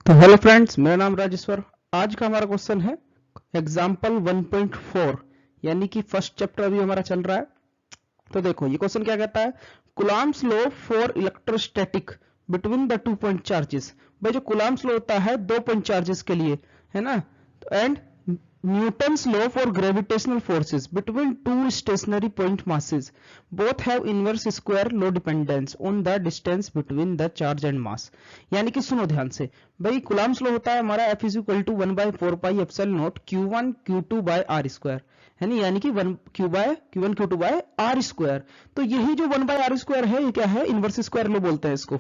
तो hello friends, मेरा नाम राजेश्वर। आज का हमारा क्वेश्चन है एग्जाम्पल 1.4 यानी कि फर्स्ट चैप्टर अभी हमारा चल रहा है। तो देखो ये क्वेश्चन क्या कहता है, Coulomb's law for electrostatic between the 2 point charges. भाई जो कूलम्ब्स लॉ होता है 2 पॉइंट चार्जेस के लिए, है ना, and Newton's law for gravitational forces between two stationary point masses both have inverse square law dependence on the distance between the charge and mass। यानी कि सुनो ध्यान से, भाई कूलम्ब्स लॉ होता है हमारा F is equal to 1/4 pi epsilon naught Q1 Q2 by are square, है ना, यानी कि 1 Q2 बाय आर स्क्वायर। तो यही जो 1 बाय आर स्क्वायर है, ये क्या है, इनवर्स स्क्वायर लॉ बोलते हैं इसको।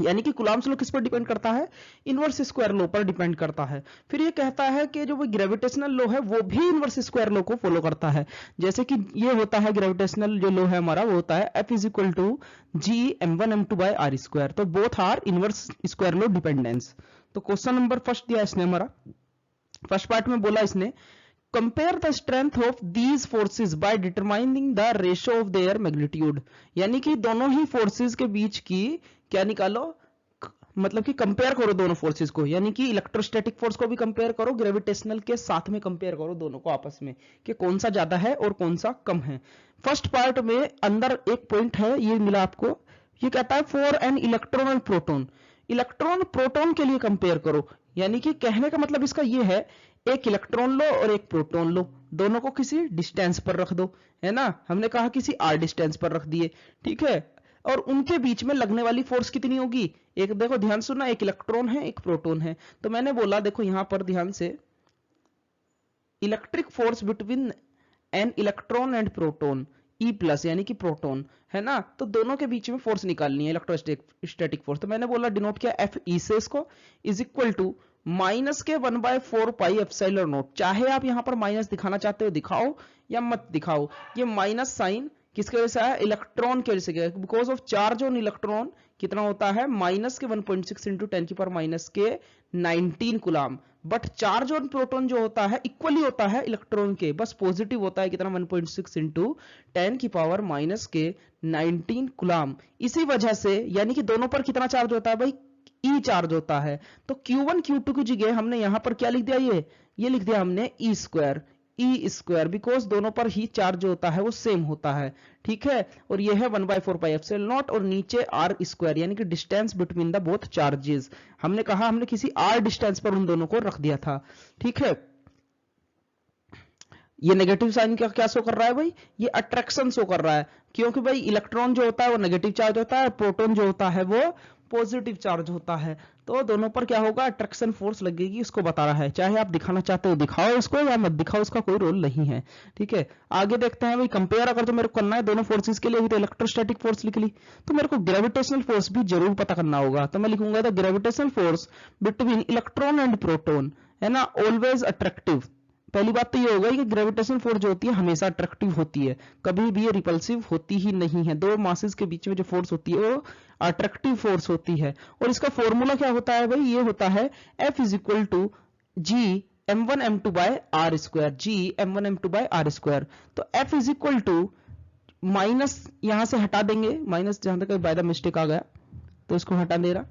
यानी कि कूलम्ब्स लॉ किस पर डिपेंड करता है, इनवर्स स्क्वायर लॉ पर डिपेंड करता है। फिर ये कहता है कि जो वो ग्रेविटेशनल लॉ है वो भी इनवर्स स्क्वायर लॉ को फॉलो करता है। जैसे कि ये होता है ग्रेविटेशनल जो लॉ है हमारा, वो होता है F is equal to G m1m2 by are square. तो both are inverse square law dependence. तो क्वेश्चन नंबर फर्स्ट दिया इसने हमारा, फर्स्ट पार्ट में बोला इसने compare the strength of these forces by determining the ratio of their magnitude. यानी कि दोनों ही फोर्सेज के बीच की क्या निकालो, मतलब कि कंपेयर करो दोनों फोर्सेस को, यानी कि इलेक्ट्रोस्टैटिक फोर्स को भी कंपेयर करो, ग्रेविटेशनल के साथ में कंपेयर करो दोनों को आपस में कि कौन सा ज्यादा है और कौन सा कम है। फर्स्ट पार्ट में अंदर एक पॉइंट है, ये मिला आपको, ये कहता है for an electron and proton. Electron proton के लिए कंपेयर करो, यानी कि कहने का मतलब इसका ये है, एक इलेक्ट्रॉन लो और एक प्रोटॉन लो, दोनों को किसी डिस्टेंस पर रख दो, है ना, हमने कहा किसी आर डिस्टेंस पर रख दिए, ठीक है। और उनके बीच में लगने वाली फोर्स कितनी होगी, एक देखो ध्यान सुनना, एक इलेक्ट्रॉन है एक प्रोटॉन है। तो मैंने बोला देखो यहां पर ध्यान से, electric force between an electron and proton E plus, यानी कि प्रोटॉन, है ना। तो दोनों के बीच में फोर्स निकालनी है, इलेक्ट्रोस्टैटिक फोर्स। तो मैंने बोला डिनोट किया एफ ई से इसको, इज इक्वल टू माइनस के 1/4 पाई एप्सिलॉन नॉट। चाहे आप यहां पर माइनस दिखाना चाहते हो दिखाओ या मत दिखाओ, ये माइनस साइन किसके वजह से आया, इलेक्ट्रॉन की वजह से, because of charge on electron कितना होता है, माइनस के 1.6 इंटू 10 की पावर माइनस के 19 coulomb. But charge on proton जो होता है इक्वली होता है इलेक्ट्रॉन के, बस पॉजिटिव होता है कितना, 1.6 इंटू 10 की पावर माइनस के 19 कूलम। इसी वजह से यानी कि दोनों पर कितना चार्ज होता है भाई, ई चार्ज होता है। तो Q1 Q2 की जगह हमने यहां पर क्या लिख दिया, ये लिख दिया हमने ई स्क्वायर, बिकॉज दोनों पर ही चार्ज जो होता है वो सेम होता है, ठीक है। और ये है 1/4 पाई एप्सिलॉन नॉट, और नीचे आर स्क्वायर, यानी कि distance between the both charges. हमने कहा हमने किसी आर डिस्टेंस पर उन दोनों को रख दिया था, ठीक है। ये नेगेटिव साइन का क्या शो कर रहा है भाई, ये अट्रैक्शन शो कर रहा है, क्योंकि भाई इलेक्ट्रॉन जो होता है वो नेगेटिव चार्ज होता है, प्रोटॉन जो होता है वो पॉजिटिव चार्ज होता है। तो दोनों पर क्या होगा, अट्रैक्शन फोर्स लगेगी, इसको बता रहा है। चाहे आप दिखाना चाहते हो दिखाओ इसको या मत दिखाओ, इसका कोई रोल नहीं है, ठीक है। आगे देखते हैं भाई, कंपेयर अगर तो मेरे को करना है दोनों फोर्सेस के लिए, भी तो इलेक्ट्रोस्टैटिक फोर्स लिख ली, तो मेरे को ग्रेविटेशनल फोर्स भी जरूर पता करना होगा। तो मैं लिखूंगा the gravitational force between electron and proton, है ना, ऑलवेज अट्रैक्टिव। पहली बात तो ये होगा कि ग्रेविटेशनल फोर्स जो होती है हमेशा अट्रैक्टिव होती है, कभी भी ये रिपल्सिव होती ही नहीं है। दो मासेस के बीच में जो फोर्स होती है वो अट्रैक्टिव फोर्स होती है। और इसका फॉर्मूला क्या होता है भाई, ये होता है F is equal to G m1m2 by are square, G m1m2 by are square. तो F is equal to minus यहां से हटा देंगे, माइनस जहां तक बाय द मिस्टेक आ गया तो इसको हटा दे रहा,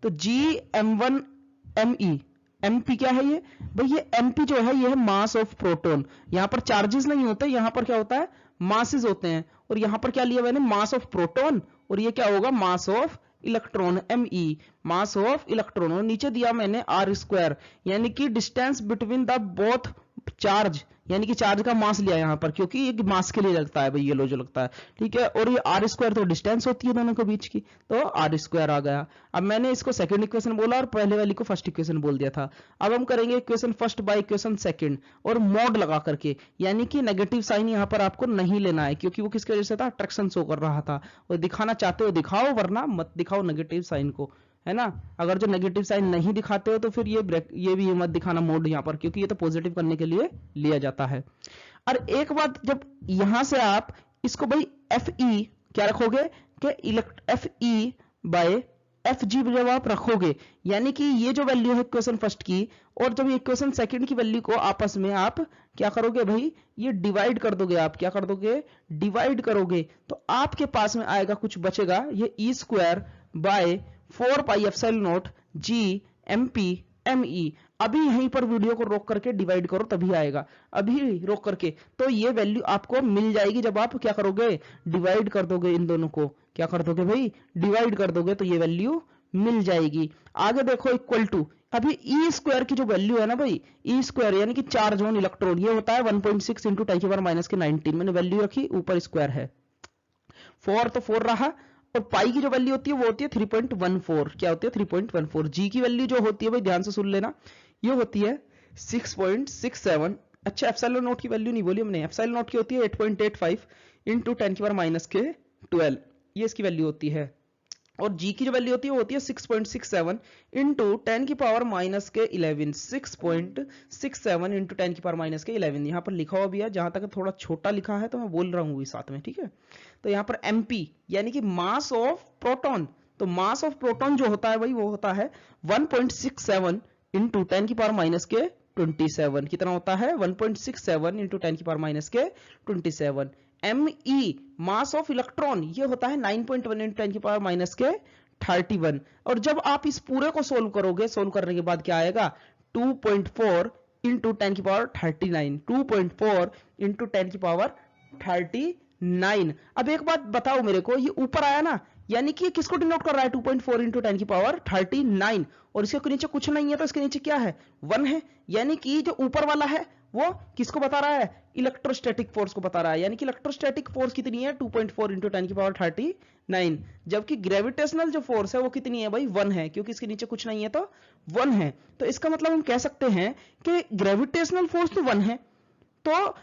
तो G m1me mp क्या है ये भाई, ये mp जो है ये है मास ऑफ प्रोटॉन। यहां पर चार्जेस नहीं होते, यहां पर क्या होता है, मासेस होते हैं। और यहां पर क्या लिया मैंने, मास ऑफ प्रोटॉन, और ये क्या होगा, mass of electron, me mass of electron. और नीचे दिया मैंने आर स्क्वायर, यानी कि distance between the both charge, यानी कि चार्ज का मास लिया यहां पर, क्योंकि ये मास के लिए लगता है भाई ये लो जो लगता है, ठीक है। और ये आर स्क्वायर तो डिस्टेंस होती है दोनों के बीच की, तो आर स्क्वायर आ गया। अब मैंने इसको सेकंड इक्वेशन बोला और पहले वाली को फर्स्ट इक्वेशन बोल दिया था। अब हम करेंगे equation first by equation second, और मॉड लगा करके, यानी कि नेगेटिव साइन यहां पर आपको नहीं लेना है, क्योंकि वो किसकी वजह से था, अट्रैक्शन शो कर रहा था। और दिखाना चाहते हो दिखाओ, वरना मत दिखाओ नेगेटिव साइन को, है ना। अगर जो नेगेटिव साइन नहीं दिखाते हो तो फिर ये भी मत दिखाना मोड यहाँ पर, क्योंकि ये तो पॉजिटिव करने के लिए लिया जाता है। और एक बात, जब यहां से आप इसको भाई एफ ई क्या रखोगे, कि F E bye F G जब आप रखोगे, यानी कि ये जो वैल्यू है इक्वेशन फर्स्ट की और जब ये इक्वेशन सेकंड की वैल्यू को आपस में आप क्या करोगे भाई, ये डिवाइड कर दोगे, आप क्या कर दोगे, डिवाइड करोगे, तो आपके पास में आएगा कुछ बचेगा, ये e square by 4 pi epsilon naught G MP ME। अभी यहीं पर वीडियो को रोक करके डिवाइड करो तभी आएगा, अभी रोक करके। तो ये वैल्यू आपको मिल जाएगी जब आप क्या करोगे, डिवाइड कर दोगे इन दोनों को, क्या कर दोगे भाई, डिवाइड कर दोगे, तो ये वैल्यू मिल जाएगी। आगे देखो इक्वल टू, अभी ई स्क्वायर की जो वैल्यू है ना भाई, ई स्क्वायर यानी कि चार्ज ऑन इलेक्ट्रॉन, ये होता है 1.6 इंटू 10⁻⁻⁻⁰ मैंने वैल्यू रखी, ऊपर स्क्वायर है, 4 तो 4 रहा, और पाई की जो वैल्यू होती है वो होती है 3.14, क्या होती है 3.14। जी की वैल्यू जो होती है भाई ध्यान से सुन लेना, ये होती है 6.67। अच्छा एप्सिलॉन नॉट की वैल्यू नहीं बोली हमने, एप्सिलॉन नॉट की होती है 8.85 इंटू 10⁻⁻12, ये इसकी वैल्यू होती है। और जी की जो वैल्यू होती है वो होती है 6.67 इंटू 10⁻⁻11, 6.67 इंटू 10⁻⁻11। यहाँ पर लिखा हुआ भी है, जहां तक थोड़ा छोटा लिखा है तो मैं बोल रहा हूँ साथ में, ठीक है। तो यहाँ पर MP यानी कि मास ऑफ प्रोटॉन, तो मास ऑफ प्रोटॉन जो होता है भाई वो होता है 1.67 इंटू 10⁻⁻27, कितना होता है 1.67 into 10⁻⁻27। ME mass of electron, ये होता है 9.1 इंटू 10⁻⁻31। और जब आप इस पूरे को सोल्व करोगे, सोल्व करने के बाद क्या आएगा 2.4 इंटू 10⁻39, 2.4 इंटू 10⁻39। अब एक बात बताओ मेरे को, ये ऊपर आया ना, यानी कि किसको डिनोट कर रहा है 2.4 इंटू 10⁻39, और इसके नीचे कुछ नहीं है तो इसके नीचे क्या है 1 है, यानी कि जो ऊपर वाला है वो किसको बता रहा है, इलेक्ट्रोस्टैटिक फोर्स को बता रहा है। यानी कि इलेक्ट्रोस्टैटिक फोर्स कितनी है 2.4 इंटू 10⁻39, जबकि ग्रेविटेशनल जो फोर्स है वो कितनी है भाई 1 है, क्योंकि इसके नीचे कुछ नहीं है तो 1 है। तो इसका मतलब हम कह सकते हैं कि ग्रेविटेशनल फोर्स तो 1 है, तो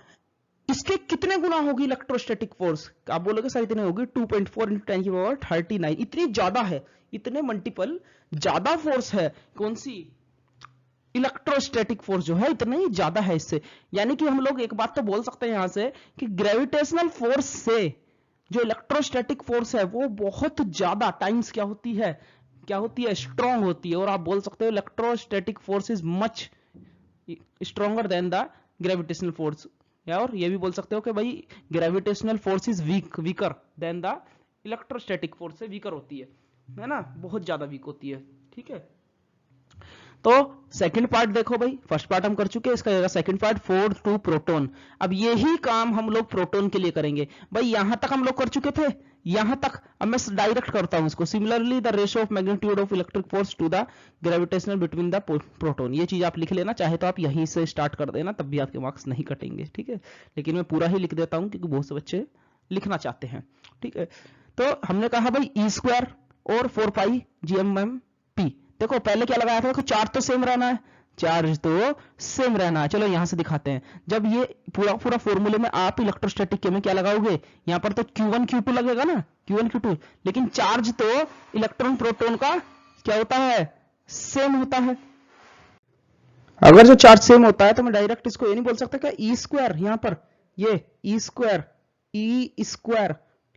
इसके कितने गुना होगी इलेक्ट्रोस्टैटिक फोर्स, आप बोलोगे सर इतने होगी 2.4 इंटू 10⁻39, इतनी ज्यादा है, इतने मल्टीपल ज्यादा फोर्स है, कौन सी इलेक्ट्रोस्टैटिक फोर्स जो है इतना ही ज्यादा है इससे। यानी कि हम लोग एक बात तो बोल सकते हैं यहां से कि ग्रेविटेशनल फोर्स से जो इलेक्ट्रोस्टैटिक फोर्स है वो बहुत ज्यादा टाइम्स क्या होती है, क्या होती है, स्ट्रांग होती है। और आप बोल सकते हो electrostatic force is much stronger than the gravitational force, और ये भी बोल सकते हो कि भाई gravitational force is weaker then the electrostatic force से वीकर होती है ना, बहुत ज्यादा वीक होती है, ठीक है। तो सेकंड पार्ट देखो भाई, फर्स्ट पार्ट हम कर चुके हैं, इसका सेकंड पार्ट 4 टू प्रोटॉन। अब यही काम हम लोग प्रोटॉन के लिए करेंगे भाई, यहां तक हम लोग कर चुके थे, यहां तक। अब मैं डायरेक्ट करता हूं इसको, similarly the ratio of magnitude of electric force to the gravitational between the proton. ये चीज आप लिख लेना, चाहे तो आप यहीं से स्टार्ट कर देना, तब भी आपके मार्क्स नहीं कटेंगे, ठीक है। लेकिन मैं पूरा ही लिख देता हूं क्योंकि बहुत से बच्चे लिखना चाहते हैं, ठीक है। तो हमने कहा भाई ई स्क्वायर और 4 पाई GMM-P। देखो पहले क्या लगाया था, देखो चार्ज तो सेम रहना है, चार्ज तो सेम रहना है। चलो यहां से दिखाते हैं, जब ये पूरा पूरा फॉर्मूले में आप इलेक्ट्रोस्टैटिक के में क्या लगाओगे, यहां पर तो Q1 Q2 लगेगा ना, Q1 Q2, लेकिन चार्ज तो इलेक्ट्रॉन प्रोटॉन का क्या होता है, सेम होता है। अगर जो चार्ज सेम होता है तो मैं डायरेक्ट इसको ये नहीं बोल सकता क्या ई स्क्वायर, यहां पर ये ई स्क्वायर,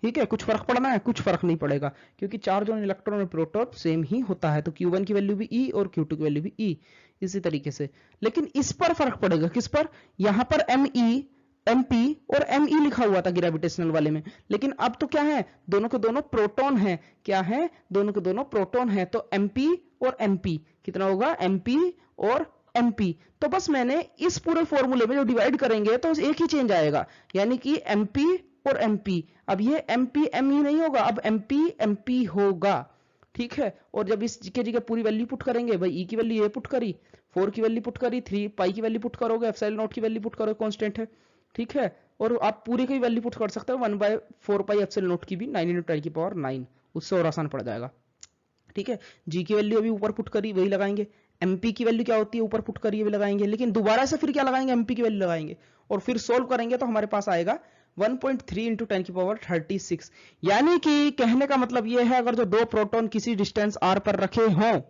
ठीक है। कुछ फर्क पड़ना है, कुछ फर्क नहीं पड़ेगा, क्योंकि चार्ज ऑन इलेक्ट्रॉन और प्रोटॉन सेम ही होता है। तो Q1 की वैल्यू भी E और Q2 की वैल्यू भी E, इसी तरीके से। लेकिन इस पर फर्क पड़ेगा, किस पर, यहां पर ME MP और ME लिखा हुआ था ग्रेविटेशनल वाले में, लेकिन अब तो क्या है, दोनों के दोनों प्रोटॉन है, क्या है, दोनों के दोनों प्रोटॉन है। तो MP और MP कितना होगा, MP और MP। तो बस मैंने इस पूरे फॉर्मूले में जो डिवाइड करेंगे तो एक ही चेंज आएगा, यानी कि MP और MP। अब ये MP ME नहीं होगा, अब MP MP होगा, ठीक है। और जब इस के जगह पूरी वैल्यू पुट करेंगे भाई, E की वैल्यू ये पुट करी, 4 की वैल्यू पुट करी, 3 पाई की वैल्यू पुट करोगे, एप्सिलॉन नॉट की वैल्यू पुट करोगे, कांस्टेंट है, ठीक है। और आप पूरी की वैल्यू पुट कर सकते हो 1/4 पाई एप्सिलॉन नॉट की भी, 9 × 10⁹, उससे और आसान पड़ जाएगा, ठीक है। G की वैल्यू अभी ऊपर पुट करी, वही लगाएंगे। MP की वैल्यू क्या होती है, ऊपर पुट करिए, भी लगाएंगे, लेकिन दोबारा से फिर क्या लगाएंगे, MP की वैल्यू लगाएंगे, और फिर सोल्व करेंगे तो हमारे पास आएगा 1.3 × 10⁻36। यानी कि कहने का मतलब ये है, अगर जो दो प्रोटॉन किसी डिस्टेंस r पर रखे हों,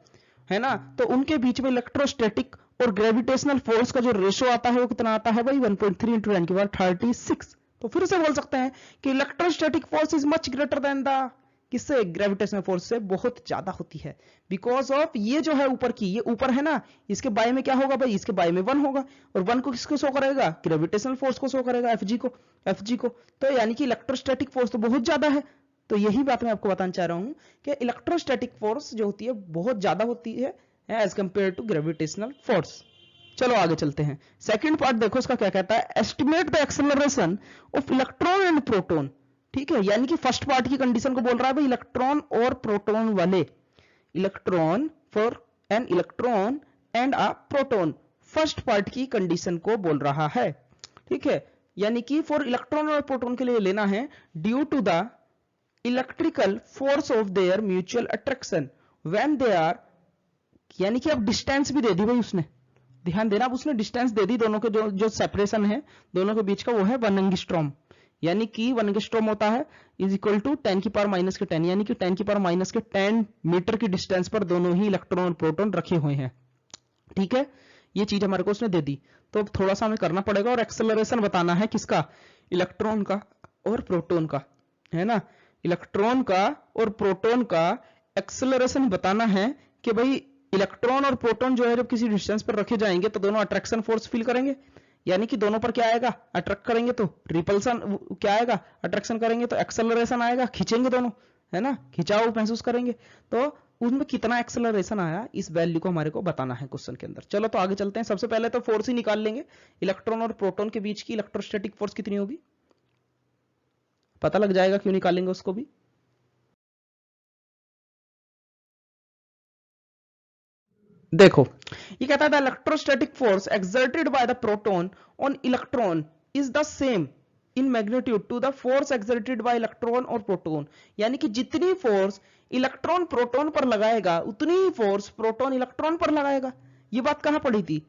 है ना, तो उनके बीच में इलेक्ट्रोस्टैटिक और ग्रेविटेशनल फोर्स का जो रेशियो आता है वो कितना आता है भाई 1.3 × 10⁻36। तो फिर से बोल सकते हैं कि electrostatic force is much greater than the, किससे, ग्रेविटेशनल फोर्स से बहुत ज्यादा होती है, बिकॉज ऑफ ये जो है ऊपर की, ये ऊपर है ना, इसके बाय में क्या होगा भाई, इसके बाय में 1 होगा, और 1 को किसको शो करेगा, ग्रेविटेशनल फोर्स को शो करेगा, FG को। तो यानी कि इलेक्ट्रोस्टैटिक फोर्स तो बहुत ज्यादा है। तो यही बात मैं आपको बताना चाह रहा हूं कि इलेक्ट्रोस्टैटिक फोर्स जो होती है बहुत ज्यादा होती है as compare to gravitational force. चलो आगे चलते हैं। सेकंड पार्ट देखो इसका क्या कहता है, estimate the acceleration of electron and proton. ठीक है, यानी कि फर्स्ट पार्ट की कंडीशन को बोल रहा है भाई इलेक्ट्रॉन और प्रोटॉन वाले, electron for an electron and a proton, first part की कंडीशन को बोल रहा है। ठीक है, यानी कि फॉर इलेक्ट्रॉन और प्रोटॉन के लिए लेना है due to the electrical force of their mutual attraction when they are, यानी कि अब डिस्टेंस भी दे दी भाई उसने, ध्यान देना, अब उसने डिस्टेंस दे दी दोनों के, जो सेपरेशन है दोनों के बीच का वो है 1 एंगस्ट्रॉम, यानी कि 1 एंगस्ट्रॉम होता है इज इक्वल टू 10 की पावर माइनस के 10, यानी कि 10 की पावर माइनस के 10 मीटर की डिस्टेंस पर दोनों ही इलेक्ट्रॉन और प्रोटॉन रखे हुए हैं। ठीक है, ये चीज हमारे को उसने दे दी, तो अब थोड़ा सा हमें करना पड़ेगा और एक्सेलरेशन बताना है किसका, इलेक्ट्रॉन का और प्रोटॉन का, है ना, इलेक्ट्रॉन का और प्रोटॉन का एक्सेलरेशन बताना है कि भाई इलेक्ट्रॉन और प्रोटॉन जो है जब किसी डिस्टेंस पर रखे जाएंगे तो दोनों अट्रैक्शन फोर्स फील करेंगे, यानी कि दोनों पर क्या आएगा, अट्रैक्ट करेंगे तो रिपल्सन क्या आएगा, अट्रैक्शन करेंगे तो एक्सेलरेशन आएगा, खींचेंगे दोनों, है ना, खिंचाव महसूस करेंगे, तो उसमें कितना एक्सेलरेशन आया इस वैल्यू को हमारे को बताना है क्वेश्चन के अंदर। चलो तो आगे चलते हैं। सबसे पहले तो फोर्स ही निकाल लेंगे, इलेक्ट्रॉन और प्रोटॉन के बीच की इलेक्ट्रोस्टैटिक फोर्स कितनी होगी, पता लग जाएगा, क्यों निकालेंगे उसको भी। देखो ये कहता है the electrostatic force exerted by the proton on electron is the same in magnitude to the force exerted bye electron और प्रोटॉन, यानी कि जितनी फोर्स इलेक्ट्रॉन प्रोटॉन पर लगाएगा उतनी ही फोर्स प्रोटॉन इलेक्ट्रॉन पर लगाएगा। ये बात कहां पढ़ी थी,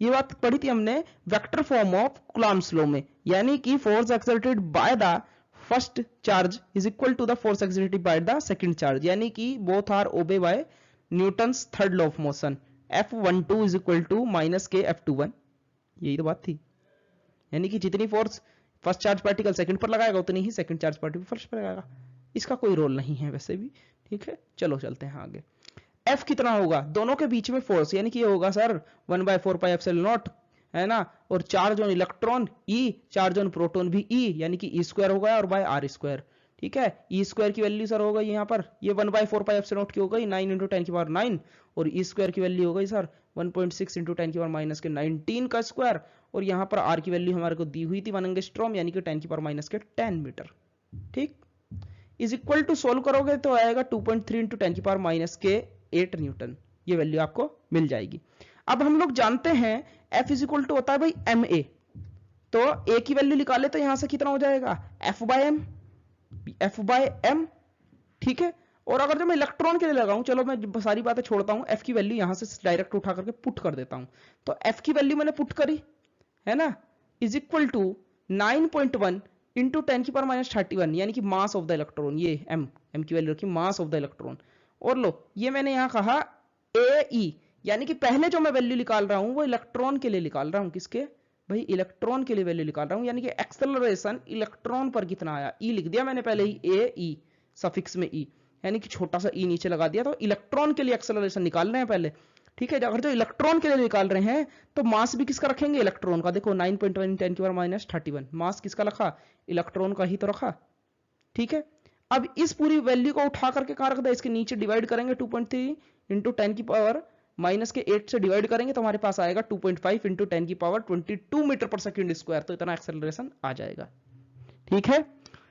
ये बात पढ़ी थी हमने vector form of Coulomb's law में, यानी कि force exerted by the first charge is equal to the force exerted by the second charge, यानी कि both are obey by Newton's third law of motion, F12 is equal to minus के F21, यही तो बात थी, यानी कि जितनी force first charge particle second पर लगाएगा उतनी ही सेकंड चार्ज पार्टिकल फर्स्ट पर लगाएगा। इसका कोई रोल नहीं है वैसे भी। ठीक है, चलो चलते हैं आगे। F कितना होगा, दोनों के बीच में फोर्स, यानी कि ये होगा सर 1/4πε0, है ना, और charge on electron E, charge on proton भी E, यानी कि E² होगा और बाय R²। ठीक है, E² की वैल्यू सर हो गई यहाँ पर, ये 1/4πε0 की हो गई 9 × 10 की पावर 9, और E² की वैल्यू हो गई सर 1.6 × 10 की पावर माइनस के 19 का स्क्वायर, और यहाँ पर R की वैल्यू हमारे को दी हुई थी 1 एंगस्ट्रॉम, यानी कि 10 की पावर माइनस के 10 मीटर। ठीक, इज इक्वल टू सोल्व करोगे तो आएगा 2.3 × 10 की पावर माइनस के 8 न्यूटन, ये वैल्यू आपको मिल जाएगी। अब हम लोग जानते हैं F इज इक्वल टू होता है भाई ma, तो A की वैल्यू निकाले तो यहां से कितना हो जाएगा F/m। ठीक है, और अगर जब मैं इलेक्ट्रॉन के लिए लगाऊं, चलो मैं सारी बातें छोड़ता हूं, F की वैल्यू यहां से डायरेक्ट उठा करके पुट कर देता हूं, तो F की वैल्यू मैंने पुट करी, है ना, इज इक्वल टू 9.1 इंटू 10 की पावर माइनस 31, यानी कि मास ऑफ द इलेक्ट्रॉन, ये m की वैल्यू रखी मास ऑफ द इलेक्ट्रॉन, और लो ये मैंने यहां कहा AE, यानी कि पहले जो मैं वैल्यू निकाल रहा हूं वो इलेक्ट्रॉन के लिए निकाल रहा हूं, किसके भाई, इलेक्ट्रॉन के लिए वैल्यू निकाल रहा हूं, यानी कि एक्सेलरेशन इलेक्ट्रॉन पर कितना आया, E लिख दिया मैंने पहले ही, AE सफिक्स में E, यानी कि छोटा सा E नीचे लगा दिया, तो इलेक्ट्रॉन के लिए एक्सेलरेशन निकाल रहे हैं पहले। ठीक है, अगर जो इलेक्ट्रॉन के लिए निकाल रहे हैं तो मास भी किसका रखेंगे, इलेक्ट्रॉन का, देखो 9.1 10 की पावर माइनस 31, मास किसका रखा, इलेक्ट्रॉन का ही तो रखा। ठीक है, अब इस पूरी वैल्यू को उठा करके कहां रख दिया, इसके नीचे डिवाइड करेंगे 2.3 इंटू 10 की पावर माइनस के 8 से डिवाइड करेंगे तो हमारे पास आएगा 2.5 इंटू 10 की पावर 22 मीटर पर सेकंड स्क्वायर, तो इतना एक्सेलरेशन आ जाएगा। ठीक है,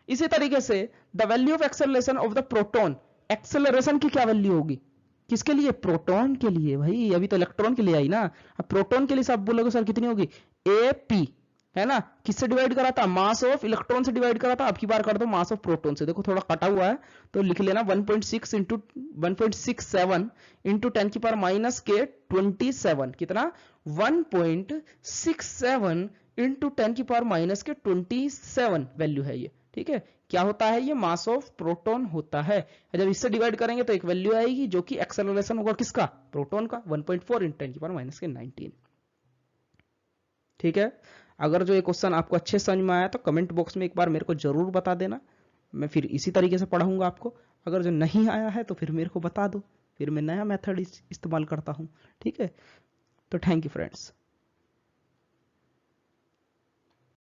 इसी तरीके से the value of acceleration of the proton, acceleration की क्या वैल्यू होगी, किसके लिए, प्रोटॉन के लिए, भाई अभी तो इलेक्ट्रॉन के लिए आई ना, अब प्रोटॉन के लिए सब बोलोगे सर कितनी होगी, AP, है ना, किससे डिवाइड करा था, मास ऑफ इलेक्ट्रॉन से डिवाइड करा था, अब की बार कर दो मास ऑफ प्रोटॉन से, देखो थोड़ा कटा हुआ है तो लिख लेना 1.67 इंटू 10 की पावर माइनस के 27, कितना 1.67 इंटू 10 की पावर माइनस के 27 वैल्यू है ये। ठीक है, क्या होता है ये, मास ऑफ प्रोटॉन होता है, जब इससे डिवाइड करेंगे तो एक वैल्यू आएगी जो कि एक्सेलरेशन होगा किसका, प्रोटॉन का, 1.4 इंटू 10 की पावर माइनस के 19। ठीक है, अगर जो ये क्वेश्चन आपको अच्छे समझ में आया तो कमेंट बॉक्स में एक बार मेरे को जरूर बता देना, मैं फिर इसी तरीके से पढ़ाऊंगा आपको, अगर जो नहीं आया है तो फिर मेरे को बता दो, फिर मैं नया मेथड इस्तेमाल करता हूं। ठीक है, तो थैंक यू फ्रेंड्स।